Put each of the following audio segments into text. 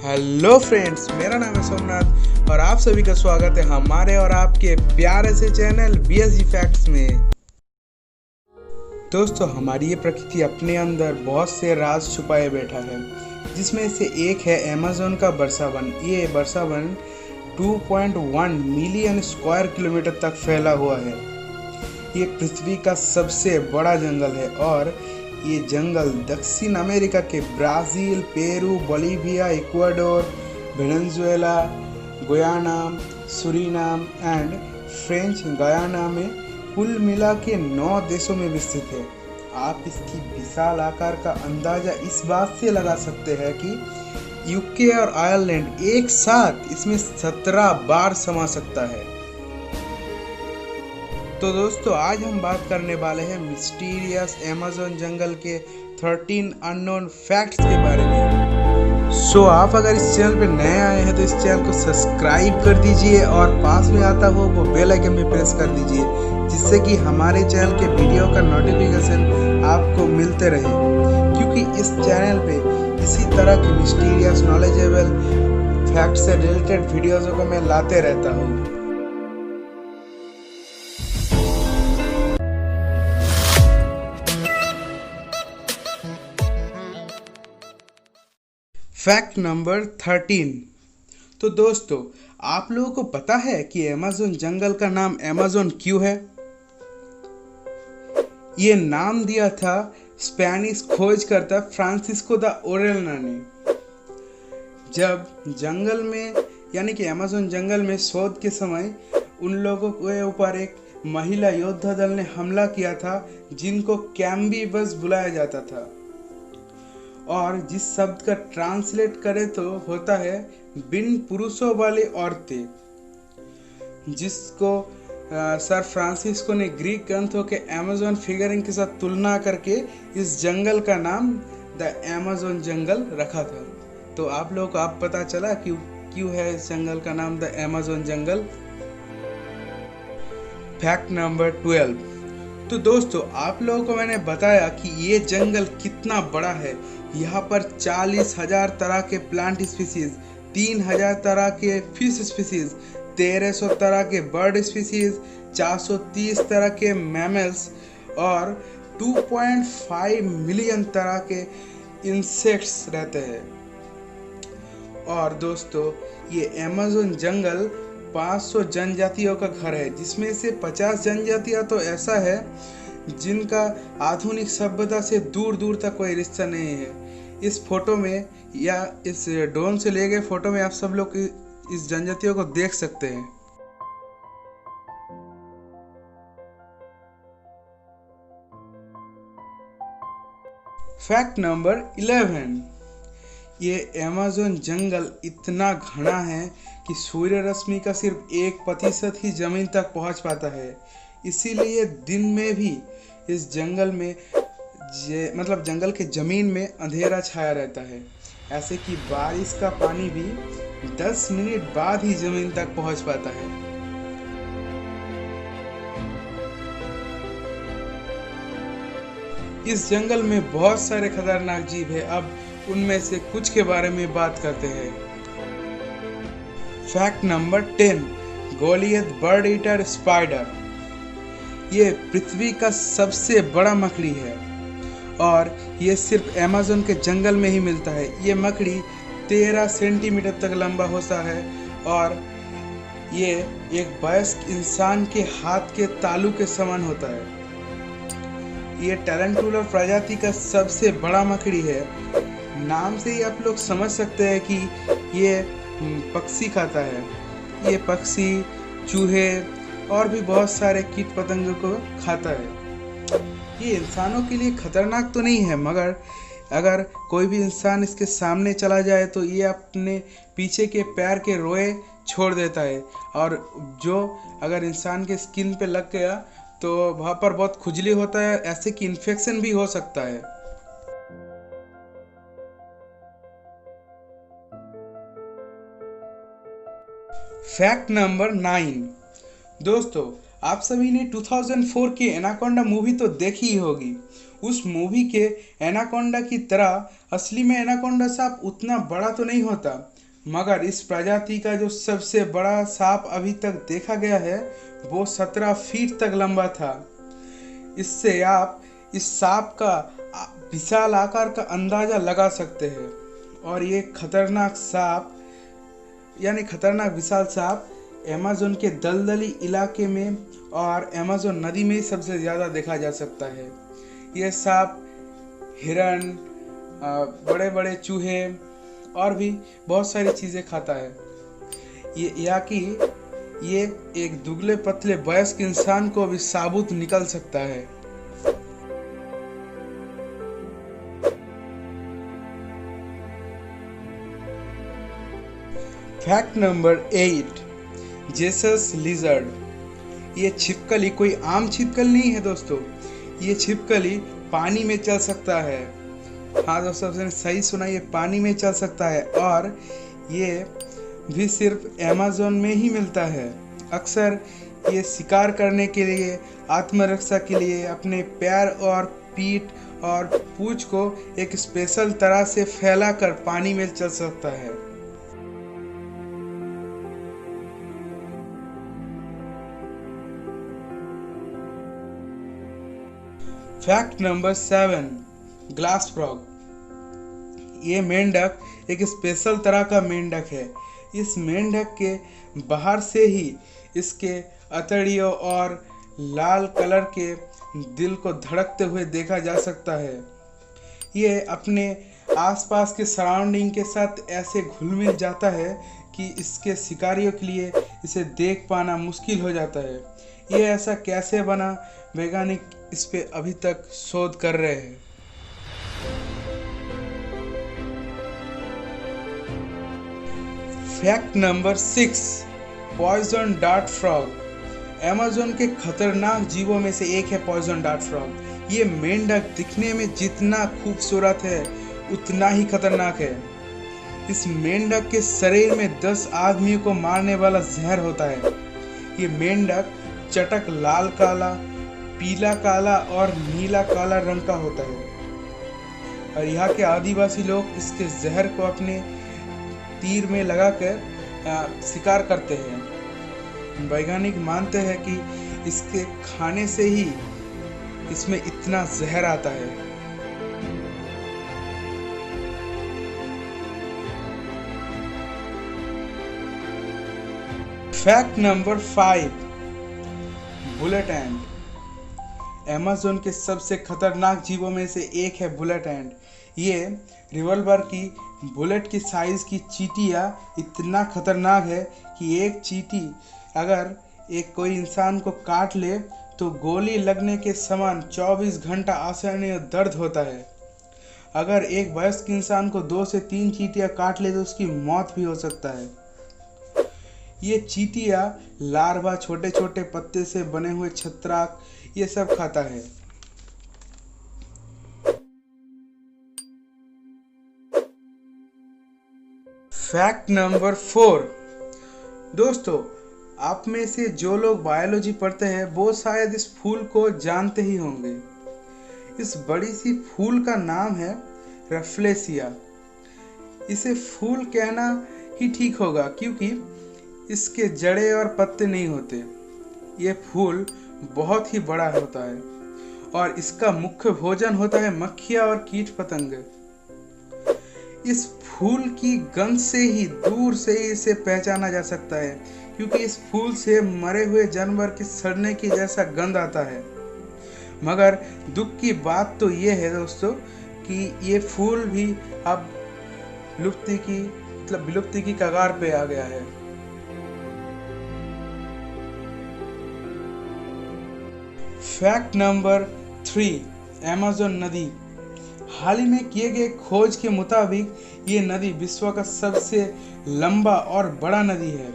Hello friends, मेरा नाम है सोमनाथ और आप सभी का स्वागत है हमारे और आपके प्यारे से चैनल BSG फैक्ट्स में। दोस्तों, हमारी ये प्रकृति अपने अंदर बहुत से राज छुपाए बैठा है, जिसमें से एक है अमेज़न का वर्षा वन। ये वर्षा वन 2.1 मिलियन स्क्वायर किलोमीटर तक फैला हुआ है। ये पृथ्वी का सबसे बड़ा जंगल है और ये जंगल दक्षिण अमेरिका के Brazil, Peru, Bolivia, Ecuador, Venezuela, Guyana, Suriname and French Guiana में कुल मिला के 9 देशों में विस्तृत है। आप इसकी विशाल आकार का अंदाजा इस बात से लगा सकते हैं कि यूके और आयरलैंड एक साथ इसमें 17 बार समा सकता है। तो दोस्तों, आज हम बात करने वाले हैं मिस्टीरियस अमेज़न जंगल के 13 अननोन फैक्ट्स के बारे में। आप अगर इस चैनल पे नए आए हैं तो इस चैनल को सब्सक्राइब कर दीजिए और पास में आता हो वो बेल आइकन भी प्रेस कर दीजिए, जिससे कि हमारे चैनल के वीडियो का नोटिफिकेशन आपको मिलते रहे, क्योंकि इस चैनल पे इसी तरह की मिस्टीरियस नॉलेजेबल फैक्ट से रिलेटेड वीडियोज़ को मैं लाते रहता हूँ। Fact number 13। तो दोस्तों, आप लोगों को पता है कि अमेज़न जंगल का नाम अमेज़न क्यों है? ये नाम दिया था स्पेनिश खोजकर्ता फ्रांसिस्को द ओरेल्ना ने। जब जंगल में यानी कि अमेज़न जंगल में शोध के समय उन लोगों के ऊपर एक महिला योद्धा दल ने हमला किया था, जिनको कैम्बीबस बुलाया जाता था, और जिस शब्द का ट्रांसलेट करें तो होता है बिन पुरुषों वाली औरतें, जिसको सर फ्रांसिस्को ने ग्रीक ग्रंथों के अमेज़न फिगरिंग के साथ तुलना करके इस जंगल का नाम द अमेज़न जंगल रखा था। तो आप लोगों को आप पता चला क्यों है इस जंगल का नाम the Amazon jungle. Fact number 12। तो दोस्तों, आप लोगों को मैंने बताया कि ये जंगल कितना बड़ा है। यहाँ पर 40,000 तरह के प्लांट स्पीसीज, 3,000 तरह के फिश स्पीसीज, 1,300 तरह के बर्ड स्पीसीज, 430 तरह के मैमल्स और 2.5 मिलियन तरह के इंसेक्ट्स रहते हैं। और दोस्तों, ये अमेज़न जंगल 500 जनजातियों का घर है, जिसमें से 50 जनजातियां तो ऐसा है जिनका आधुनिक सभ्यता से दूर दूर तक कोई रिश्ता नहीं है। इस फोटो में या इस ड्रोन से लिए गए फोटो में आप सब लोग इस जनजातियों को देख सकते हैं। Fact number 11। ये अमेज़न जंगल इतना घना है कि सूर्य रश्मि का सिर्फ 1% ही जमीन तक पहुंच पाता है। इसीलिए दिन में भी इस जंगल में जंगल के जमीन में अंधेरा छाया रहता है, ऐसे कि बारिश का पानी भी 10 मिनट बाद ही जमीन तक पहुंच पाता है। इस जंगल में बहुत सारे खतरनाक जीव है। अब उनमें से कुछ के बारे में बात करते हैं। Fact number 10। Goliath bird eater spider. ये पृथ्वी का सबसे बड़ा मकड़ी है और ये सिर्फ अमेज़न के जंगल में ही मिलता है। ये मकड़ी 13 सेंटीमीटर तक लंबा होता है और ये एक वयस्क इंसान के हाथ के तालू के समान होता है। ये टैरेंटुला प्रजाति का सबसे बड़ा मकड़ी है। नाम से ही आप लोग समझ सकते हैं कि ये पक्षी खाता है। ये पक्षी, चूहे और भी बहुत सारे कीट पतंगों को खाता है। ये इंसानों के लिए खतरनाक तो नहीं है, मगर अगर कोई भी इंसान इसके सामने चला जाए तो ये अपने पीछे के पैर के रोए छोड़ देता है, और जो अगर इंसान के स्किन पे लग गया तो वहाँ पर बहुत खुजली होता है, ऐसे कि इन्फेक्शन भी हो सकता है। Fact number 9। दोस्तों, आप सभी ने 2004 की एनाकोंडा मूवी तो देखी ही होगी। उस मूवी के एनाकोंडा की तरह असली में एनाकोंडा सांप उतना बड़ा तो नहीं होता, मगर इस प्रजाति का जो सबसे बड़ा सांप अभी तक देखा गया है वो 17 फीट तक लंबा था। इससे आप इस सांप का विशाल आकार का अंदाजा लगा सकते हैं। और ये खतरनाक सांप यानी खतरनाक विशाल सांप अमेज़न के दलदली इलाके में और अमेज़न नदी में ही सबसे ज़्यादा देखा जा सकता है। यह सांप हिरन, बड़े बड़े चूहे और भी बहुत सारी चीज़ें खाता है। ये एक दुबले पतले वयस्क इंसान को भी साबुत निकल सकता है। Fact number 8, Jesus lizard. ये छिपकली कोई आम छिपकली नहीं है दोस्तों, ये छिपकली पानी में चल सकता है। हाँ दोस्तों, आपने सही सुना, ये पानी में चल सकता है और ये भी सिर्फ अमेज़न में ही मिलता है। अक्सर ये शिकार करने के लिए, आत्मरक्षा के लिए अपने पैर और पीठ और पूंछ को एक स्पेशल तरह से फैलाकर पानी में चल सकता है। Fact number 7, glass frog. ये मेंढक एक स्पेशल तरह का मेंढक है। इस मेंढक के बाहर से ही इसके अतड़ियों और लाल कलर के दिल को धड़कते हुए देखा जा सकता है। ये अपने आसपास के सराउंडिंग के साथ ऐसे घुल मिल जाता है कि इसके शिकारियों के लिए इसे देख पाना मुश्किल हो जाता है। ये ऐसा कैसे बना, वैज्ञानिक इस पे अभी तक शोध कर रहे हैं। Fact number 6, poison dart frog. Amazon के खतरनाक जीवों में से एक है पॉइजन डार्ट फ्रॉग। ये मेंढक दिखने में जितना खूबसूरत है उतना ही खतरनाक है। इस मेंढक के शरीर में 10 आदमियों को मारने वाला जहर होता है। ये मेंढक चटक लाल काला, पीला काला और नीला काला रंग का होता है और यहाँ के आदिवासी लोग इसके जहर को अपने तीर में लगाकर शिकार करते हैं। वैज्ञानिक मानते हैं कि इसके खाने से ही इसमें इतना जहर आता है। फैक्ट नंबर 5, बुलेट एंट। अमेज़न के सबसे खतरनाक जीवों में से एक है बुलेट एंट। ये रिवॉल्वर की बुलेट की साइज की चींटियाँ इतना खतरनाक है कि एक चींटी अगर एक कोई इंसान को काट ले तो गोली लगने के समान 24 घंटा असहनीय दर्द होता है। अगर एक वयस्क इंसान को 2 से 3 चींटियाँ काट ले तो उसकी मौत भी हो सकता है। ये चींटियाँ लार्वा, छोटे छोटे पत्ते से बने हुए छत्राक, ये सब खाता है। फैक्ट नंबर 4, दोस्तों आप में से जो लोग बायोलॉजी पढ़ते हैं वो शायद इस फूल को जानते ही होंगे। इस बड़ी सी फूल का नाम है रफलेसिया। इसे फूल कहना ही ठीक होगा क्योंकि इसके जड़ें और पत्ते नहीं होते। ये फूल बहुत ही बड़ा होता है और इसका मुख्य भोजन होता है मक्खियाँ और कीट पतंगे। इस फूल की गंध से ही दूर से ही इसे पहचाना जा सकता है क्योंकि इस फूल से मरे हुए जानवर के सड़ने की जैसा गंध आता है। मगर दुख की बात तो ये है दोस्तों कि ये फूल भी अब विलुप्ति की कगार पे आ गया है। फैक्ट नंबर 3, अमेज़न नदी। हाल ही में किए गए खोज के मुताबिक ये नदी विश्व का सबसे लंबा और बड़ा नदी है।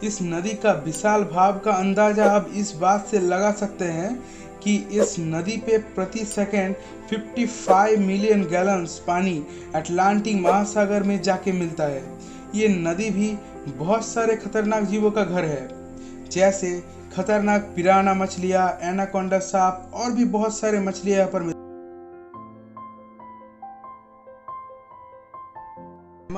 इस नदी का विशाल भाव का अंदाजा अब इस बात से लगा सकते हैं कि इस नदी पे प्रति सेकंड 55 मिलियन गैलन्स पानी अटलांटिक महासागर में जाके मिलता है। ये नदी भी बहुत सारे खतरनाक जीवों का घर है, जैसे खतरनाक पिराना मछलियाँ, एनाकोंडा सांप और भी बहुत सारे मछलियाँ यहाँ पर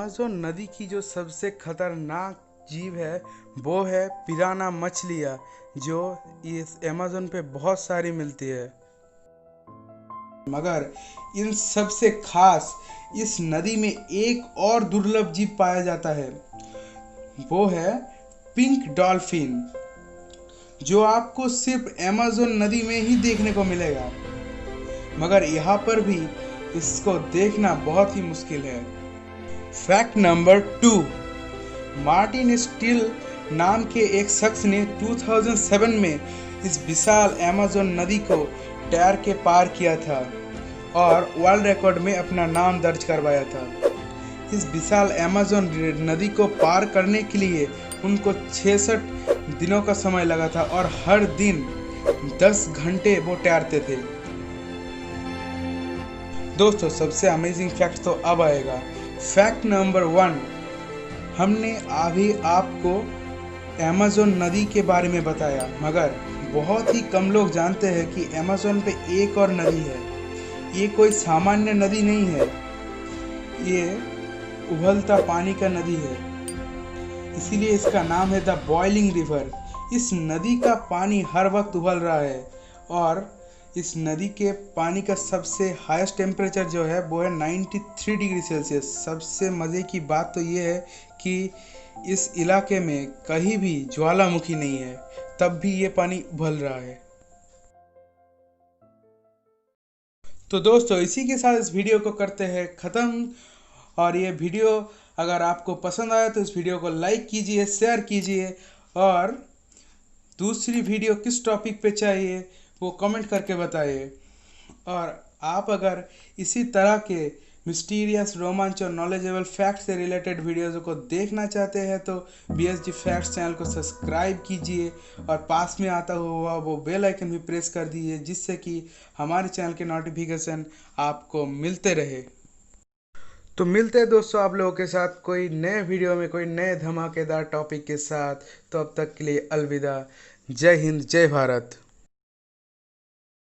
अमेज़न नदी की जो सबसे खतरनाक जीव है वो है पिराना मछलियाँ, जो इस अमेज़न पे बहुत सारी मिलती है। मगर इन सबसे खास इस नदी में एक और दुर्लभ जीव पाया जाता है, वो है पिंक डॉल्फिन, जो आपको सिर्फ अमेज़न नदी में ही देखने को मिलेगा। मगर यहाँ पर भी इसको देखना बहुत ही मुश्किल है। फैक्ट नंबर 2, मार्टिन स्टील नाम के एक शख्स ने 2007 में इस विशाल अमेज़न नदी को तैर के पार किया था और वर्ल्ड रिकॉर्ड में अपना नाम दर्ज करवाया था। इस विशाल अमेज़न नदी को पार करने के लिए उनको 66 दिनों का समय लगा था और हर दिन 10 घंटे वो तैरते थे। दोस्तों, सबसे अमेजिंग फैक्ट तो अब आएगा। फैक्ट नंबर 1, हमने अभी आपको अमेज़न नदी के बारे में बताया, मगर बहुत ही कम लोग जानते हैं कि अमेज़न पे एक और नदी है। ये कोई सामान्य नदी नहीं है, ये उबलता पानी का नदी है, इसीलिए इसका नाम है द बॉइलिंग रिवर। इस नदी का पानी हर वक्त उबल रहा है और इस नदी के पानी का सबसे हाईएस्ट टेम्परेचर जो है वो है 93 डिग्री सेल्सियस। सबसे मज़े की बात तो ये है कि इस इलाके में कहीं भी ज्वालामुखी नहीं है, तब भी ये पानी उबल रहा है। तो दोस्तों, इसी के साथ इस वीडियो को करते हैं ख़त्म। और ये वीडियो अगर आपको पसंद आया तो इस वीडियो को लाइक कीजिए, शेयर कीजिए, और दूसरी वीडियो किस टॉपिक पे चाहिए वो कमेंट करके बताइए। और आप अगर इसी तरह के मिस्टीरियस, रोमांच और नॉलेजेबल फैक्ट से रिलेटेड वीडियोज़ को देखना चाहते हैं तो BSG फैक्ट्स चैनल को सब्सक्राइब कीजिए और पास में आता हुआ वो बेल आइकन भी प्रेस कर दीजिए, जिससे कि हमारे चैनल के नोटिफिकेशन आपको मिलते रहे। तो मिलते हैं दोस्तों आप लोगों के साथ कोई नए वीडियो में, कोई नए धमाकेदार टॉपिक के साथ। तो अब तक के लिए अलविदा। जय हिंद, जय भारत।